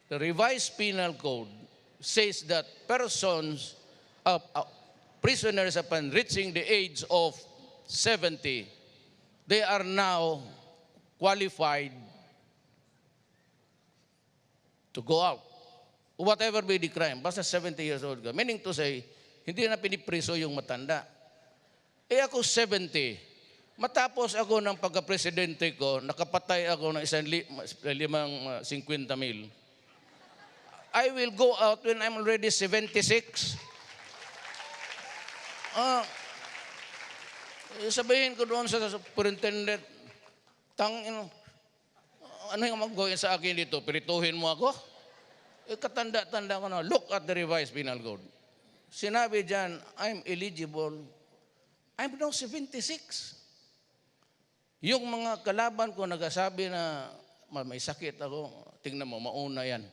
the revised penal code says that prisoners upon reaching the age of 70, they are now qualified to go out. Whatever be the crime, basta 70 years old ka. Meaning to say, hindi na pinipriso yung matanda. Eh ako 70, matapos ako ng pagka-presidente ko, nakapatay ako ng 50,000. I will go out when I'm already 76. Sabihin ko doon sa superintendent, ano yung mag-gawin sa akin dito? Pirituhin mo ako? Katanda-tanda ko na, look at the revised penal code. Sinabi dyan, I'm eligible. I'm now 76. Yung mga kalaban ko nagsasabi na may sakit ako, tingnan mo, mauna yan.